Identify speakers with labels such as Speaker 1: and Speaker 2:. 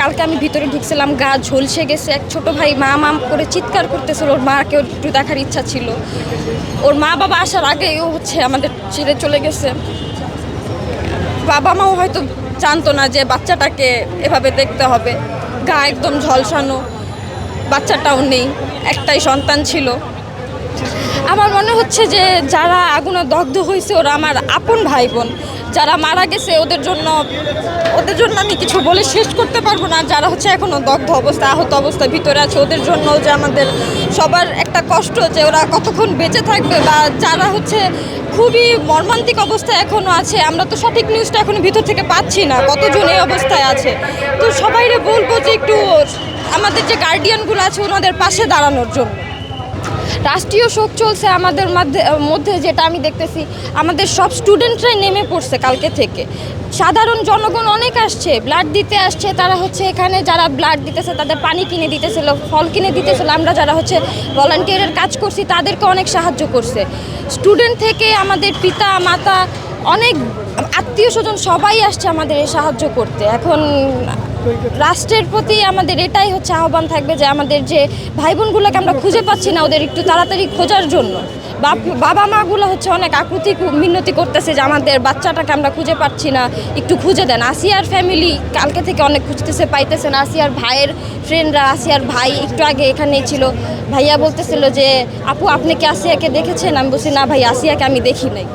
Speaker 1: কালকে আমি ভিতরে ঢুকছিলাম, গা ঝলসে গেছে। এক ছোট ভাই মা মা করে চিৎকার করতেছিল, ওর মাকে একটু দেখার ইচ্ছা ছিল। ওর মা বাবা আসার আগেই ও আমাদের ছেড়ে চলে গেছে। বাবা মাও হয়তো জানতো না যে বাচ্চাটাকে এভাবে দেখতে হবে। গা একদম ঝলসানো, বাচ্চাটাও নেই, একটাই সন্তান ছিল। আমার মনে হচ্ছে যে যারা আগুনে দগ্ধ হয়েছে ওরা আমার আপন ভাই বোন। যারা মারা গেছে ওদের জন্য আমি কিছু বলে শেষ করতে পারবো না। যারা এখনও দগ্ধ অবস্থায়, আহত অবস্থায় ভিতরে আছে, ওদের জন্য যে আমাদের সবার একটা কষ্ট যে ওরা কতক্ষণ বেঁচে থাকবে, বা যারা খুবই মর্মান্তিক অবস্থায় এখনও আছে। আমরা তো সঠিক নিউজটা এখন ভিতর থেকে পাচ্ছি না কতজন এই অবস্থায় আছে। তো সবাইরে বলবো যে একটু আমাদের যে গার্ডিয়ানগুলো আছে ওনাদের পাশে দাঁড়ানোর জন্য। রাষ্ট্রীয় শোক চলছে আমাদের মধ্যে, যেটা আমি দেখতেছি আমাদের সব স্টুডেন্টরাই নেমে পড়ছে কালকে থেকে। সাধারণ জনগণ অনেক আসছে, ব্লাড দিতে আসছে। তারা এখানে যারা ব্লাড দিতেছে তাদের পানি কিনে দিতেছিল, ফল কিনে দিতেছিল। আমরা যারা ভলান্টিয়ারের কাজ করছি তাদেরকে অনেক সাহায্য করছে। স্টুডেন্ট থেকে আমাদের পিতা মাতা, অনেক আত্মীয় স্বজন সবাই আসছে আমাদের এই সাহায্য করতে। এখন রাষ্ট্রের প্রতি আমাদের এটাই আহ্বান থাকবে যে আমাদের যে ভাই বোনগুলোকে আমরা খুঁজে পাচ্ছি না, ওদের একটু তাড়াতাড়ি খোঁজার জন্য। বাবা মাগুলো অনেক আকুতি মিনতি করতেছে যে আমাদের বাচ্চাটাকে আমরা খুঁজে পাচ্ছি না, একটু খুঁজে দেন। আসিয়ার ফ্যামিলি কালকে থেকে অনেক খুঁজতেছে, পাইতেছে না। আসিয়ার ভাইয়ের ফ্রেন্ডরা, আসিয়ার ভাই একটু আগে এখানেই ছিল। ভাইয়া বলতেছিল যে আপু আপনি কি আসিয়াকে দেখেছেন? আমি বলছি না ভাই, আসিয়াকে আমি দেখি নাই।